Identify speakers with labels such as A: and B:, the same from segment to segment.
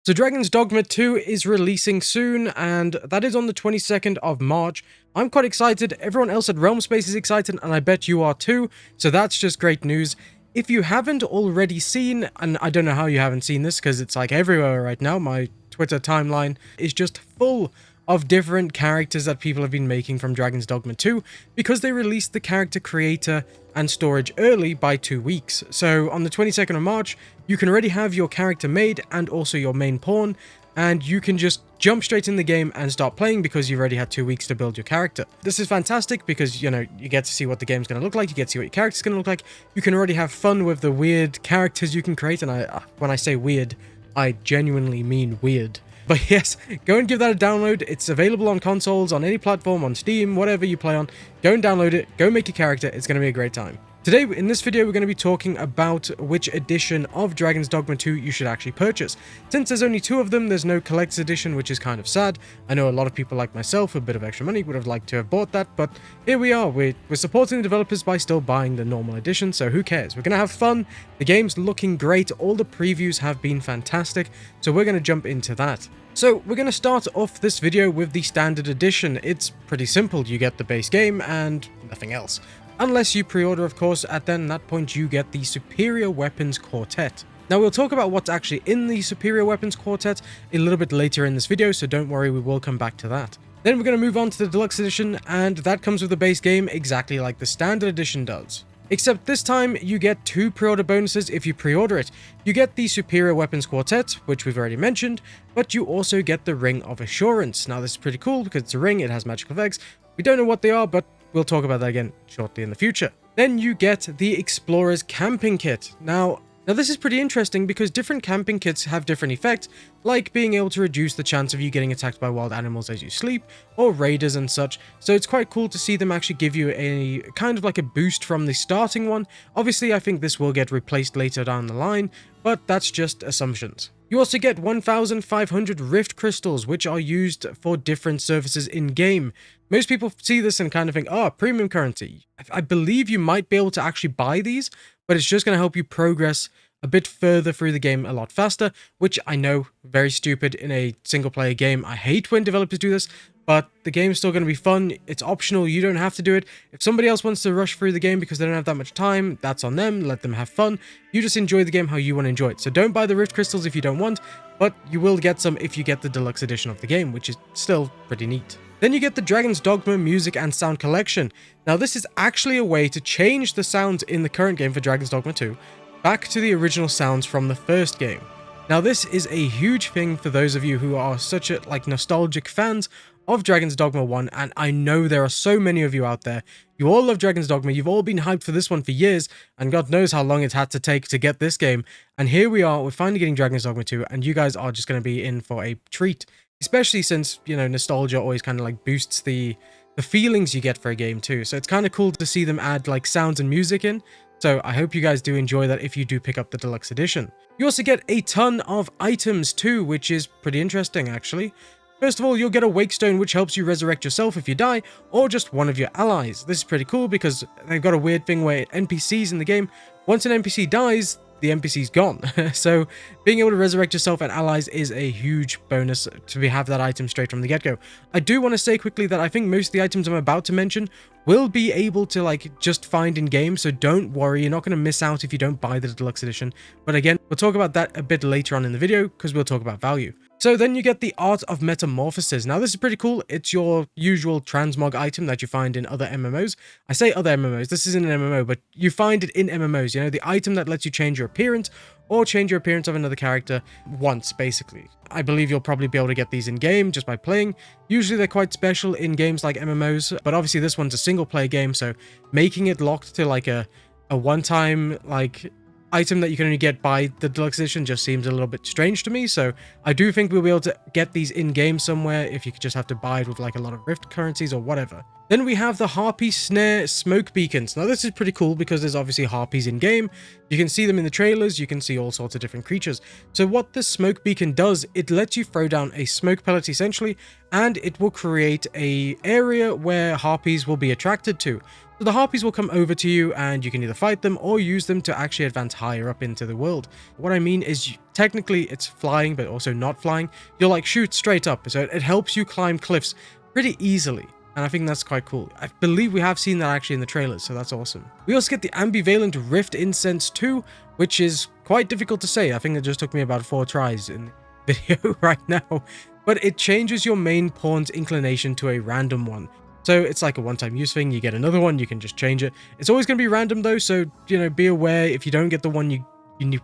A: So Dragon's Dogma 2 is releasing soon, and that is on the 22nd of March. I'm quite excited, everyone else at Realm Space is excited, and I bet you are too, so that's just great news. If you haven't already seen, and I don't know how you haven't seen this, because it's like everywhere right now, my Twitter timeline is just full of different characters that people have been making from Dragon's Dogma 2, because they released the character creator and storage early by 2 weeks. So on the 22nd of March, you can already have your character made and also your main pawn, and you can just jump straight in the game and start playing because you've already had 2 weeks to build your character. This is fantastic because, you know, you get to see what the game's going to look like, you get to see what your character's going to look like, you can already have fun with the weird characters you can create, and when I say weird, I genuinely mean weird. But yes, go and give that a download. It's available on consoles, on any platform, on Steam, whatever you play on. Go and download it, go make a character, it's going to be a great time. Today, in this video, we're going to be talking about which edition of Dragon's Dogma 2 you should actually purchase. Since there's only 2 of them, there's no collector's edition, which is kind of sad. I know a lot of people like myself, with a bit of extra money, would have liked to have bought that, but here we are. We're supporting the developers by still buying the normal edition, so who cares? We're going to have fun. The game's looking great. All the previews have been fantastic, so we're going to jump into that. So we're going to start off this video with the standard edition. It's pretty simple. You get the base game and nothing else. Unless you pre-order, of course, at that point you get the Superior Weapons Quartet. Now we'll talk about what's actually in the Superior Weapons Quartet a little bit later in this video, so don't worry, we will come back to that. Then we're going to move on to the Deluxe Edition, and that comes with the base game exactly like the Standard Edition does. Except this time, you get 2 pre-order bonuses if you pre-order it. You get the Superior Weapons Quartet, which we've already mentioned, but you also get the Ring of Assurance. Now this is pretty cool because it's a ring, it has magical effects. We don't know what they are, but we'll talk about that again shortly in the future. Then you get the Explorer's Camping Kit. Now this is pretty interesting because different camping kits have different effects, like being able to reduce the chance of you getting attacked by wild animals as you sleep, or raiders and such, so it's quite cool to see them actually give you a kind of like a boost from the starting one. Obviously, I think this will get replaced later down the line, but that's just assumptions. You also get 1,500 Rift Crystals, which are used for different services in-game. Most people see this and kind of think, oh, premium currency. I believe you might be able to actually buy these, but it's just going to help you progress a bit further through the game a lot faster, which I know, very stupid in a single-player game. I hate when developers do this, but the game's still going to be fun. It's optional. You don't have to do it. If somebody else wants to rush through the game because they don't have that much time, that's on them. Let them have fun. You just enjoy the game how you want to enjoy it. So don't buy the Rift Crystals if you don't want, but you will get some if you get the Deluxe Edition of the game, which is still pretty neat. Then you get the Dragon's Dogma Music and Sound Collection. Now this is actually a way to change the sounds in the current game for Dragon's Dogma 2 back to the original sounds from the first game. Now this is a huge thing for those of you who are such nostalgic fans of Dragon's Dogma 1, and I know there are so many of you out there. You all love Dragon's Dogma, you've all been hyped for this one for years, and God knows how long it's had to take to get this game, and here we are, we're finally getting Dragon's Dogma 2, and you guys are just going to be in for a treat, especially since, you know, nostalgia always kind of like boosts the feelings you get for a game too, so it's kind of cool to see them add like sounds and music in. So I hope you guys do enjoy that if you do pick up the Deluxe Edition. You also get a ton of items too, which is pretty interesting actually. First of all, you'll get a Wake Stone, which helps you resurrect yourself if you die, or just one of your allies. This is pretty cool because they've got a weird thing where NPCs in the game, once an NPC dies, the NPC's gone. So being able to resurrect yourself and allies is a huge bonus to have that item straight from the get-go. I do want to say quickly that I think most of the items I'm about to mention will be able to like just find in game, so don't worry, you're not going to miss out if you don't buy the Deluxe Edition. But again, we'll talk about that a bit later on in the video because we'll talk about value. So then you get the Art of Metamorphosis. Now this is pretty cool. It's your usual transmog item that you find in other MMOs. I say other MMOs, this isn't an MMO, but you find it in MMOs, you know, the item that lets you change your appearance or change your appearance of another character once, basically. I believe you'll probably be able to get these in-game just by playing. Usually they're quite special in games like MMOs, but obviously this one's a single-player game, so making it locked to like a one-time like item that you can only get by the Deluxe Edition just seems a little bit strange to me, so I do think we'll be able to get these in-game somewhere if you could just have to buy it with like a lot of Rift currencies or whatever. Then we have the Harpy Snare Smoke Beacons. Now this is pretty cool because there's obviously harpies in-game. You can see them in the trailers, you can see all sorts of different creatures. So what this Smoke Beacon does, it lets you throw down a smoke pellet essentially, and it will create a area where harpies will be attracted to. So the harpies will come over to you and you can either fight them or use them to actually advance higher up into the world. What I mean is technically it's flying, but also not flying. You'll like shoot straight up, so it helps you climb cliffs pretty easily. And I think that's quite cool. I believe we have seen that actually in the trailers, so that's awesome. We also get the Ambivalent Rift Incense 2, which is quite difficult to say. I think it just took me about 4 tries in the video right now. But it changes your main pawn's inclination to a random one. So it's like a one-time use thing. You get another one, you can just change it. It's always going to be random though, so, you know, be aware if you don't get the one you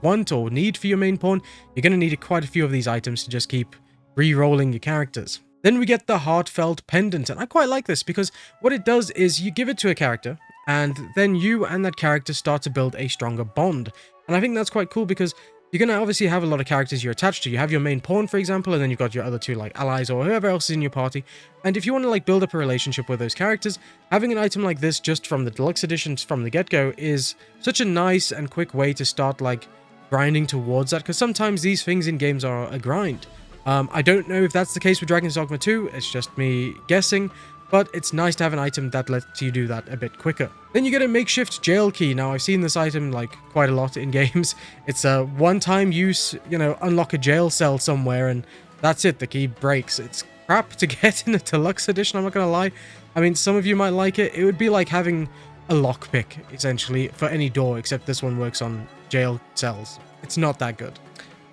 A: want or need for your main pawn, you're going to need quite a few of these items to just keep re-rolling your characters. Then we get the Heartfelt Pendant, and I quite like this because what it does is you give it to a character, and then you and that character start to build a stronger bond. And I think that's quite cool because you're going to obviously have a lot of characters you're attached to. You have your main pawn, for example, and then you've got your other 2 like allies or whoever else is in your party. And if you want to like build up a relationship with those characters, having an item like this just from the deluxe editions from the get-go is such a nice and quick way to start like grinding towards that, because sometimes these things in games are a grind. I don't know if that's the case with Dragon's Dogma 2, it's just me guessing, but it's nice to have an item that lets you do that a bit quicker. Then you get a makeshift jail key. Now, I've seen this item like quite a lot in games. It's a one-time use, you know, unlock a jail cell somewhere and that's it, the key breaks. It's crap to get in a deluxe edition, I'm not gonna lie. I mean, some of you might like it. It would be like having a lockpick, essentially, for any door, except this one works on jail cells. It's not that good.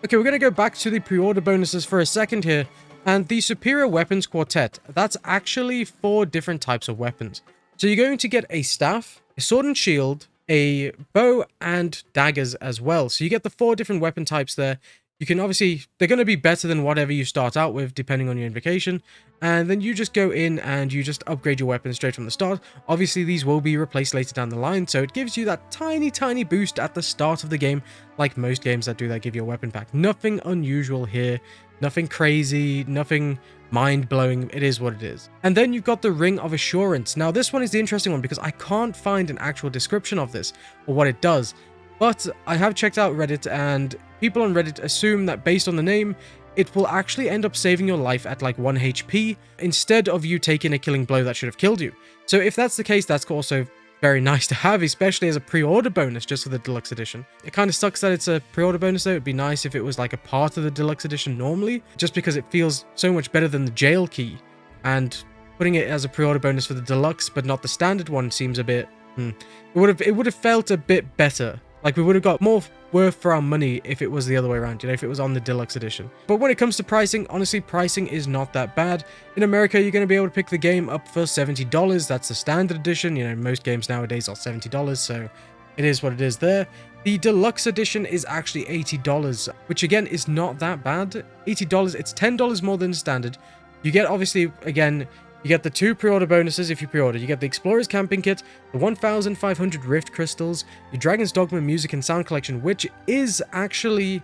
A: Okay, we're going to go back to the pre-order bonuses for a second here, and the Superior Weapons Quartet, that's actually 4 different types of weapons. So you're going to get a staff, a sword and shield, a bow, and daggers as well. So you get the 4 different weapon types there. You can obviously, they're going to be better than whatever you start out with, depending on your invocation. And then you just go in and you just upgrade your weapon straight from the start. Obviously, these will be replaced later down the line, so it gives you that tiny boost at the start of the game, like most games that do that give you a weapon pack. Nothing unusual here, nothing crazy, nothing mind-blowing. It is what it is. And then you've got the Ring of Assurance. Now, this one is the interesting one because I can't find an actual description of this or what it does. But I have checked out Reddit, and people on Reddit assume that based on the name, it will actually end up saving your life at like 1 HP instead of you taking a killing blow that should have killed you. So if that's the case, that's also very nice to have, especially as a pre-order bonus just for the deluxe edition. It kind of sucks that it's a pre-order bonus though. It'd be nice if it was like a part of the deluxe edition normally, just because it feels so much better than the jail key. And putting it as a pre-order bonus for the deluxe but not the standard one seems a bit... It would have felt a bit better. Like, we would have got more worth for our money if it was the other way around, you know, if it was on the deluxe edition. But when it comes to pricing, honestly, pricing is not that bad. In America, you're going to be able to pick the game up for $70. That's the standard edition. You know, most games nowadays are $70, so it is what it is there. The deluxe edition is actually $80, which again is not that bad. $80, it's $10 more than standard. You get, obviously, again... You get the 2 pre-order bonuses if you pre-order. You get the Explorer's Camping Kit, the 1,500 Rift Crystals, your Dragon's Dogma Music and Sound Collection, which is actually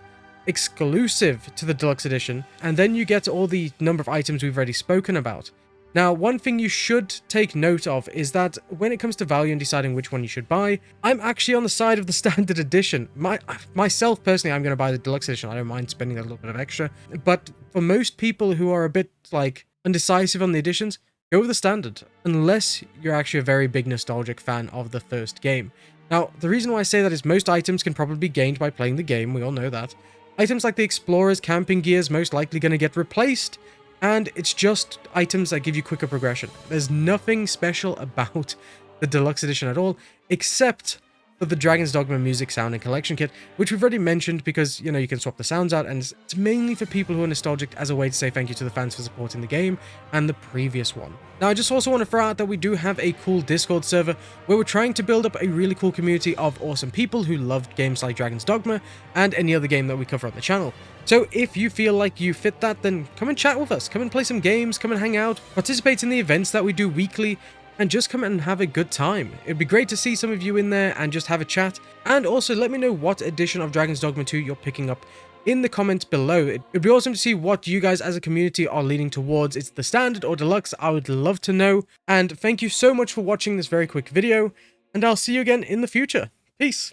A: exclusive to the Deluxe Edition, and then you get all the number of items we've already spoken about. Now, one thing you should take note of is that when it comes to value and deciding which one you should buy, I'm actually on the side of the Standard Edition. Myself, personally, I'm going to buy the Deluxe Edition. I don't mind spending a little bit of extra, but for most people who are a bit, like, undecisive on the editions, go with the standard, unless you're actually a very big nostalgic fan of the first game. Now, the reason why I say that is most items can probably be gained by playing the game, we all know that. Items like the Explorer's Camping Gear is most likely going to get replaced, and it's just items that give you quicker progression. There's nothing special about the Deluxe Edition at all, except for the Dragon's Dogma Music, Sound, and Collection Kit, which we've already mentioned because, you know, you can swap the sounds out, and it's mainly for people who are nostalgic as a way to say thank you to the fans for supporting the game and the previous one. Now, I just also want to throw out that we do have a cool Discord server where we're trying to build up a really cool community of awesome people who love games like Dragon's Dogma and any other game that we cover on the channel. So if you feel like you fit that, then come and chat with us, come and play some games, come and hang out, participate in the events that we do weekly, and just come and have a good time. It'd be great to see some of you in there and just have a chat. And also let me know what edition of Dragon's Dogma 2 you're picking up in the comments below. It'd be awesome to see what you guys as a community are leaning towards. It's the standard or deluxe. I would love to know. And thank you so much for watching this very quick video, and I'll see you again in the future. Peace.